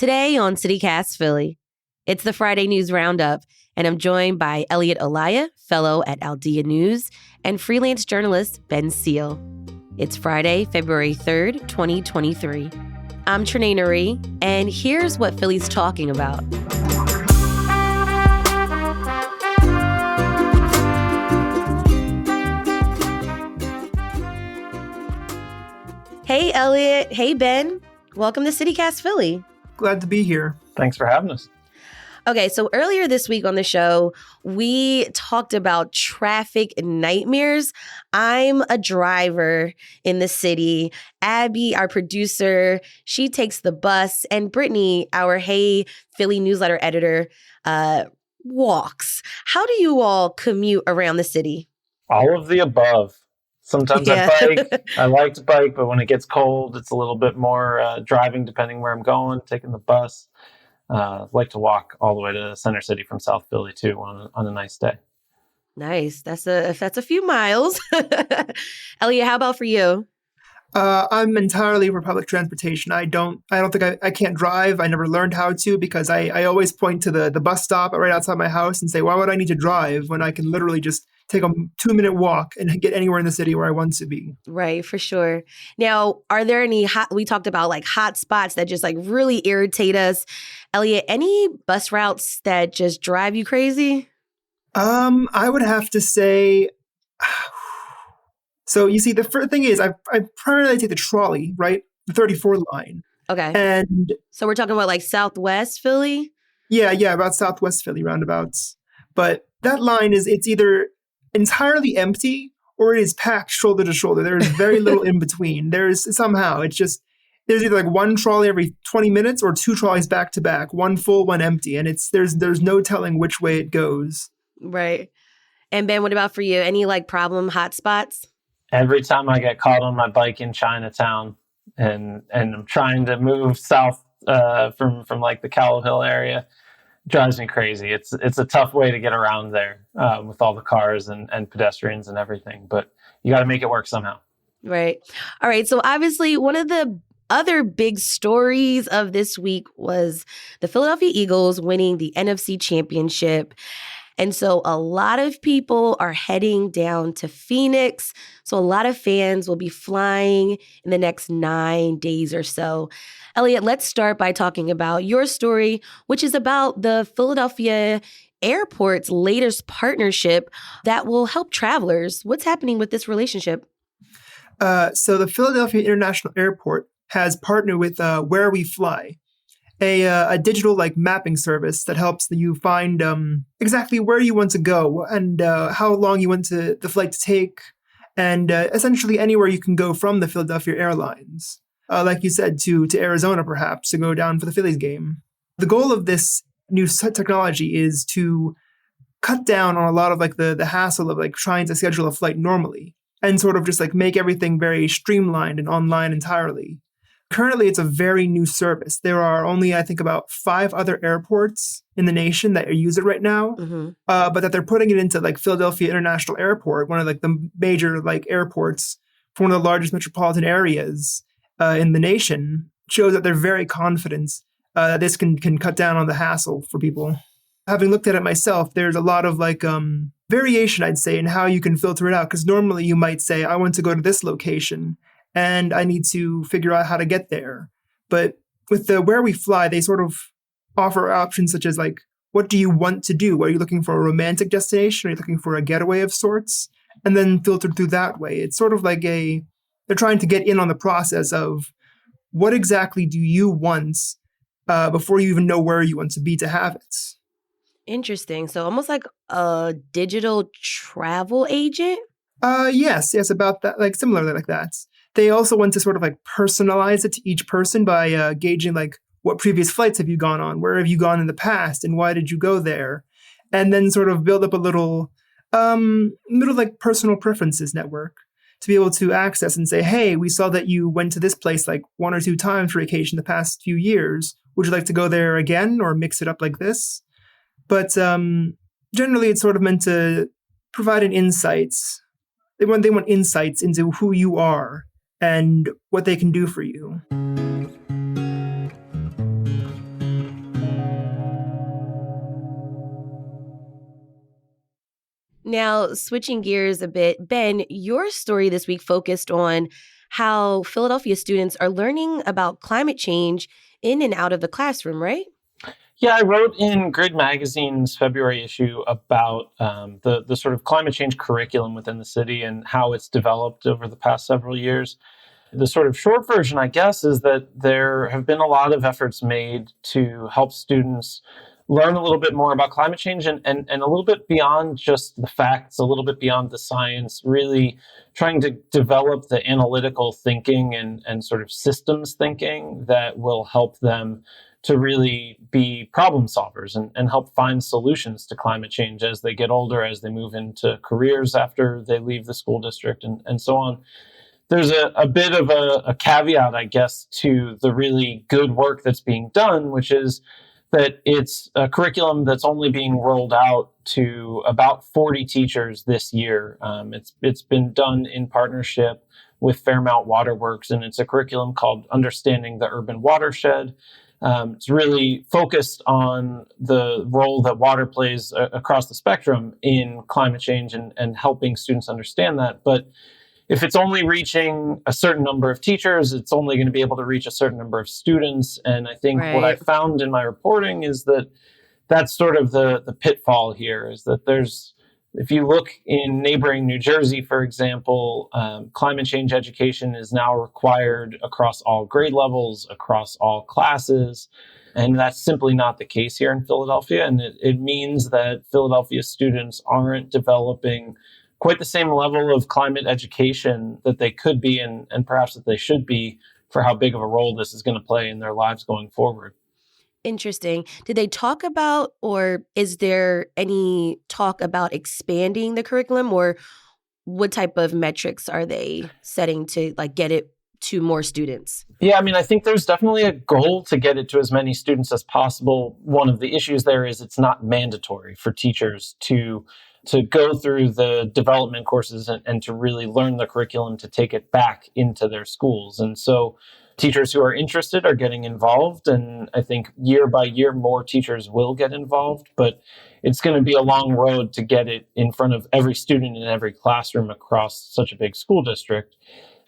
Today on CityCast Philly, it's the Friday News Roundup, and I'm joined by Elliot Olaya, fellow at Aldea News, and freelance journalist Ben Seal. It's Friday, February 3rd, 2023. I'm Trinae Nari, and here's what Philly's talking about. Hey, Elliot. Hey, Ben. Welcome to CityCast Philly. Glad to be here. Thanks for having us. Okay, so earlier this week on the show, we talked about traffic nightmares. I'm a driver in the city. Abby, our producer, she takes the bus. And Brittany, our Hey Philly newsletter editor, walks. How do you all commute around the city? All of the above. Sometimes I bike. I like to bike, but when it gets cold, it's a little bit more driving depending where I'm going, taking the bus. I like to walk all the way to Center City from South Philly, too, on a nice day. Nice. That's a few miles. Elliot, how about for you? I'm entirely for public transportation. I don't think I can't drive. I never learned how to because I always point to the bus stop right outside my house and say, why would I need to drive when I can literally just take a 2-minute walk and get anywhere in the city where I want to be? Right, for sure. Now, are there any we talked about like hot spots that just like really irritate us. Elliot, any bus routes that just drive you crazy? I would have to say, so you see, the first thing is I primarily take the trolley, right? The 34 line. Okay. And so we're talking about like Southwest Philly? Yeah, about Southwest Philly roundabouts. But that line it's either entirely empty or it is packed shoulder to shoulder. There is very little in between. There's either like one trolley every 20 minutes or two trolleys back to back, one full, one empty. And there's no telling which way it goes. Right. And Ben, what about for you? Any like problem hot spots? Every time I get caught on my bike in Chinatown and I'm trying to move south from like the Callow Hill area, it drives me crazy. It's a tough way to get around there with all the cars and pedestrians and everything, but you got to make it work somehow. Right. All right. So obviously one of the other big stories of this week was the Philadelphia Eagles winning the NFC Championship. And so a lot of people are heading down to Phoenix. So a lot of fans will be flying in the next 9 days or so. Elliot, let's start by talking about your story, which is about the Philadelphia Airport's latest partnership that will help travelers. What's happening with this relationship? So the Philadelphia International Airport has partnered with Where We Fly, a digital like mapping service that helps you find exactly where you want to go and how long you want the flight to take, and essentially anywhere you can go from the Philadelphia Airlines. Like you said, to Arizona perhaps to go down for the Phillies game. The goal of this new technology is to cut down on a lot of like the hassle of like trying to schedule a flight normally and sort of just like make everything very streamlined and online entirely. Currently, it's a very new service. There are only, I think, about 5 other airports in the nation that use it right now, but that they're putting it into like Philadelphia International Airport, one of like the major like airports for one of the largest metropolitan areas in the nation, shows that they're very confident that this can cut down on the hassle for people. Having looked at it myself, there's a lot of like variation, I'd say, in how you can filter it out. Because normally you might say, I want to go to this location and I need to figure out how to get there. But with the Where We Fly, they sort of offer options such as like, what do you want to do? Are you looking for a romantic destination? Are you looking for a getaway of sorts? And then filtered through that way. It's sort of like they're trying to get in on the process of what exactly do you want before you even know where you want to be to have it. Interesting. So almost like a digital travel agent? Yes, about that, like similarly like that. They also want to sort of like personalize it to each person by gauging like what previous flights have you gone on? Where have you gone in the past? And why did you go there? And then sort of build up a little like personal preferences network to be able to access and say, hey, we saw that you went to this place like 1 or 2 times for vacation the past few years. Would you like to go there again or mix it up like this? But generally, it's sort of meant to provide an insights. They want insights into who you are and what they can do for you. Now, switching gears a bit, Ben, your story this week focused on how Philadelphia students are learning about climate change in and out of the classroom, right? Yeah, I wrote in Grid Magazine's February issue about the sort of climate change curriculum within the city and how it's developed over the past several years. The sort of short version, I guess, is that there have been a lot of efforts made to help students learn a little bit more about climate change and a little bit beyond just the facts, a little bit beyond the science, really trying to develop the analytical thinking and sort of systems thinking that will help them to really be problem solvers and help find solutions to climate change as they get older, as they move into careers after they leave the school district, and so on. There's a bit of a caveat, I guess, to the really good work that's being done, which is that it's a curriculum that's only being rolled out to about 40 teachers this year. It's been done in partnership with Fairmount Waterworks, and it's a curriculum called Understanding the Urban Watershed. It's really focused on the role that water plays across the spectrum in climate change and helping students understand that. But if it's only reaching a certain number of teachers, it's only going to be able to reach a certain number of students. And I think what I Right. found in my reporting is that that's sort of the pitfall here is that if you look in neighboring New Jersey, for example, climate change education is now required across all grade levels, across all classes. And that's simply not the case here in Philadelphia. And it means that Philadelphia students aren't developing quite the same level of climate education that they could be and perhaps that they should be for how big of a role this is going to play in their lives going forward. Interesting. Did they talk about, or is there any talk about expanding the curriculum, or what type of metrics are they setting to like get it to more students? Yeah, I mean, I think there's definitely a goal to get it to as many students as possible. One of the issues there is it's not mandatory for teachers to go through the development courses and to really learn the curriculum to take it back into their schools. And so teachers who are interested are getting involved. And I think year by year, more teachers will get involved. But it's going to be a long road to get it in front of every student in every classroom across such a big school district.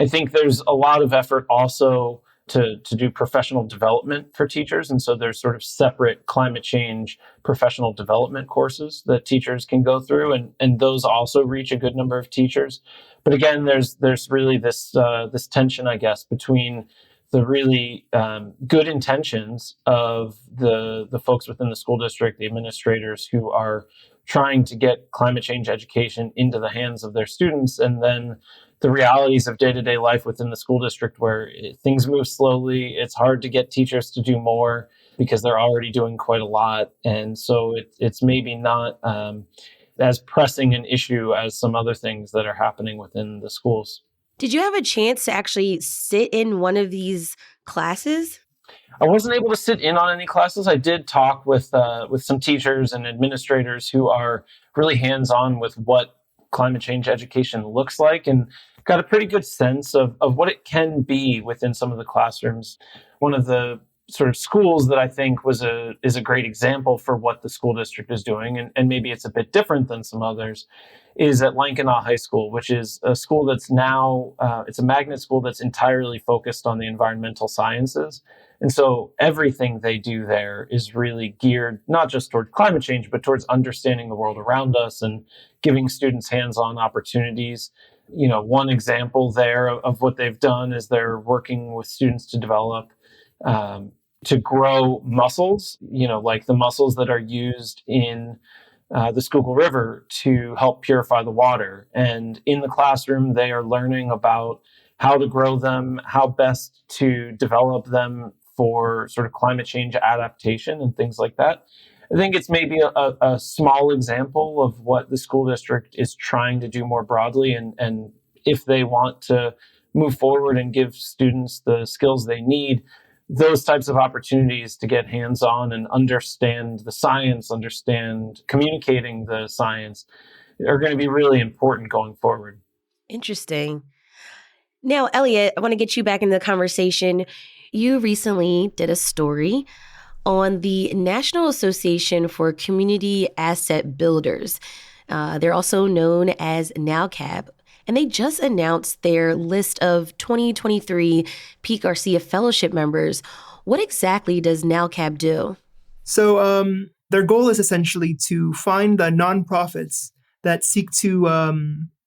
I think there's a lot of effort also to do professional development for teachers. And so there's sort of separate climate change professional development courses that teachers can go through. And those also reach a good number of teachers. But again, there's really this tension, I guess, between the really good intentions of the folks within the school district, the administrators who are trying to get climate change education into the hands of their students, and then the realities of day-to-day life within the school district where things move slowly. It's hard to get teachers to do more because they're already doing quite a lot. And so it's maybe not as pressing an issue as some other things that are happening within the schools. Did you have a chance to actually sit in one of these classes? I wasn't able to sit in on any classes. I did talk with some teachers and administrators who are really hands-on with what climate change education looks like, and got a pretty good sense of what it can be within some of the classrooms. One of the sort of schools that I think is a great example for what the school district is doing, and maybe it's a bit different than some others, is at Lankenau High School, which is a school that's now, it's a magnet school that's entirely focused on the environmental sciences. And so everything they do there is really geared not just toward climate change, but towards understanding the world around us and giving students hands-on opportunities. You know, one example there of what they've done is they're working with students to develop, to grow mussels, you know, like the mussels that are used in the Schuylkill River to help purify the water. And in the classroom, they are learning about how to grow them, how best to develop them for sort of climate change adaptation and things like that. I think it's maybe a small example of what the school district is trying to do more broadly. And if they want to move forward and give students the skills they need, those types of opportunities to get hands-on and understand the science, understand communicating the science are going to be really important going forward. Interesting. Now, Elliot, I want to get you back into the conversation. You recently did a story on the National Association for Community Asset Builders. They're also known as NowCap. And they just announced their list of 2023 Pete Garcia Fellowship members. What exactly does NowCap do? So their goal is essentially to find nonprofits that seek to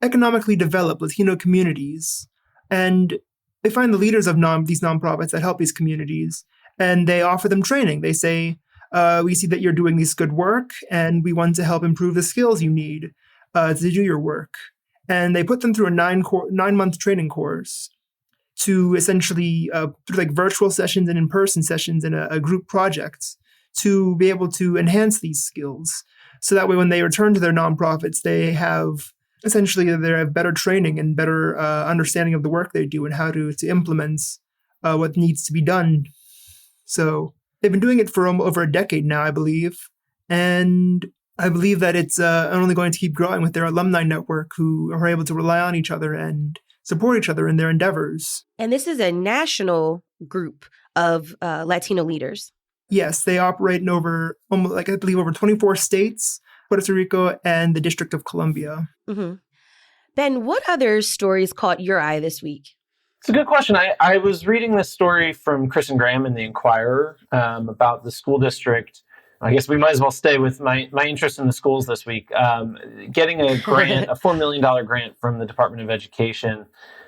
economically develop Latino communities. And they find the leaders of these nonprofits that help these communities, and they offer them training. They say, we see that you're doing this good work, and we want to help improve the skills you need to do your work. And they put them through a 9-month training course to essentially, through like virtual sessions and in-person sessions and a group project, to be able to enhance these skills. So that way when they return to their nonprofits, they have better training and better understanding of the work they do and how to implement what needs to be done. So they've been doing it for over a decade now, I believe. And I believe that it's only going to keep growing with their alumni network, who are able to rely on each other and support each other in their endeavors. And this is a national group of Latino leaders. Yes, they operate in over 24 states, Puerto Rico, and the District of Columbia. Mm-hmm. Ben, what other stories caught your eye this week? It's a good question. I was reading this story from Kristen Graham in the Inquirer about the school district. I guess we might as well stay with my interest in the schools this week. Getting a grant, a $4 million grant from the Department of Education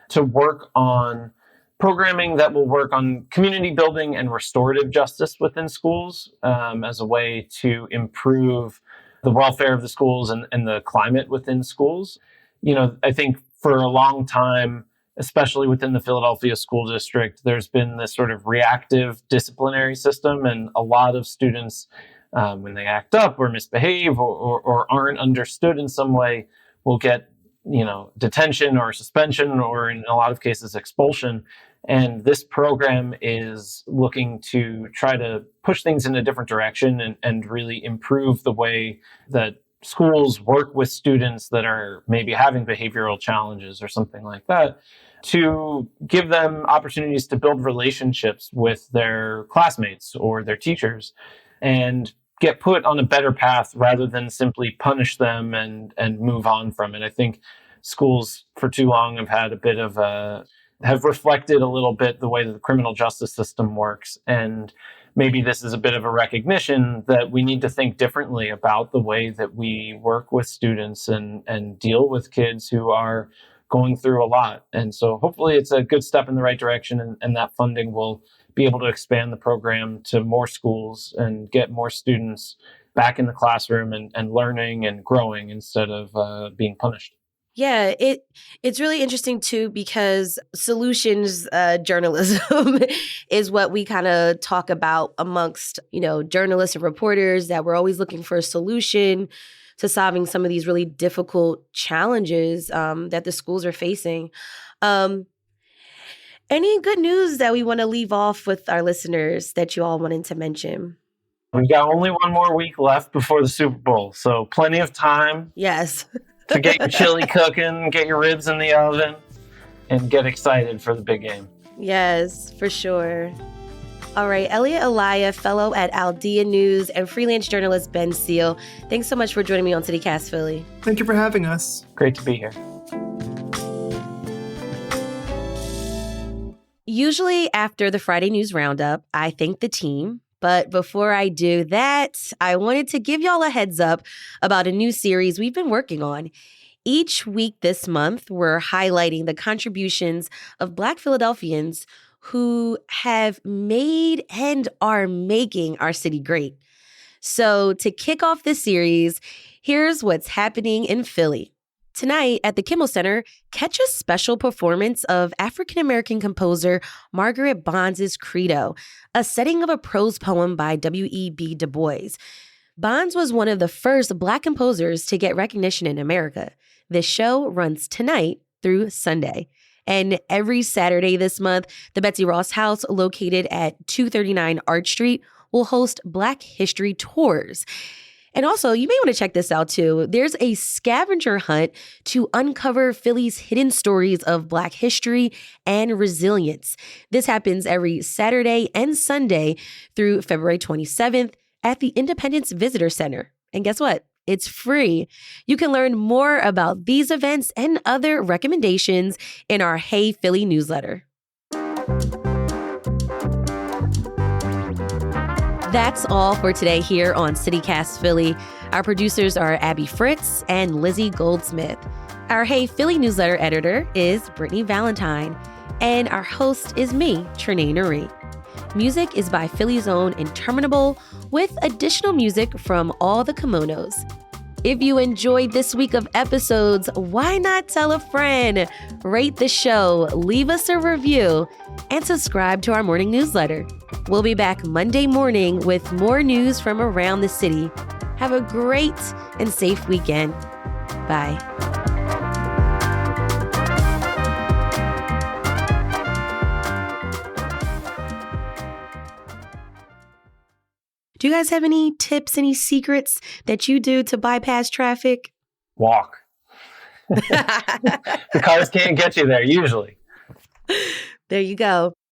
to work on programming that will work on community building and restorative justice within schools as a way to improve the welfare of the schools and the climate within schools. You know, I think for a long time, especially within the Philadelphia school district, there's been this sort of reactive disciplinary system, and a lot of students, when they act up or misbehave or aren't understood in some way, will get, detention or suspension, or in a lot of cases, expulsion. And this program is looking to try to push things in a different direction and really improve the way that schools work with students that are maybe having behavioral challenges or something like that, to give them opportunities to build relationships with their classmates or their teachers and get put on a better path rather than simply punish them and move on from it. I think schools for too long have had have reflected a little bit the way that the criminal justice system works. And maybe this is a bit of a recognition that we need to think differently about the way that we work with students and deal with kids who are going through a lot. And so hopefully it's a good step in the right direction, and that funding will be able to expand the program to more schools and get more students back in the classroom and learning and growing instead of being punished. Yeah, it's really interesting too, because solutions journalism is what we kind of talk about amongst, journalists and reporters, that we're always looking for a solution to solving some of these really difficult challenges that the schools are facing. Any good news that we want to leave off with our listeners that you all wanted to mention? We've got only one more week left before the Super Bowl, so plenty of time. Yes. To get your chili cooking, get your ribs in the oven, and get excited for the big game. Yes, for sure. All right, Elliot Alaya, fellow at Aldea News, and freelance journalist Ben Seal, thanks so much for joining me on CityCast Philly. Thank you for having us. Great to be here. Usually after the Friday News Roundup, I thank the team. But before I do that, I wanted to give y'all a heads up about a new series we've been working on. Each week this month, we're highlighting the contributions of Black Philadelphians who have made and are making our city great. So to kick off this series, here's what's happening in Philly. Tonight at the Kimmel Center, catch a special performance of African-American composer Margaret Bonds' Credo, a setting of a prose poem by W.E.B. Du Bois. Bonds was one of the first Black composers to get recognition in America. This show runs tonight through Sunday. And every Saturday this month, the Betsy Ross House, located at 239 Arch Street, will host Black History Tours. And also, you may want to check this out too. There's a scavenger hunt to uncover Philly's hidden stories of Black history and resilience. This happens every Saturday and Sunday through February 27th at the Independence Visitor Center. And guess what? It's free. You can learn more about these events and other recommendations in our Hey Philly newsletter. That's all for today here on CityCast Philly. Our producers are Abby Fritz and Lizzie Goldsmith. Our Hey Philly newsletter editor is Brittany Valentine. And our host is me, Trinae Nuri. Music is by Philly's own Interminable, with additional music from all the kimonos. If you enjoyed this week of episodes, why not tell a friend? Rate the show, leave us a review, and subscribe to our morning newsletter. We'll be back Monday morning with more news from around the city. Have a great and safe weekend. Bye. Do you guys have any tips, any secrets that you do to bypass traffic? Walk. The cars can't get you there usually. There you go.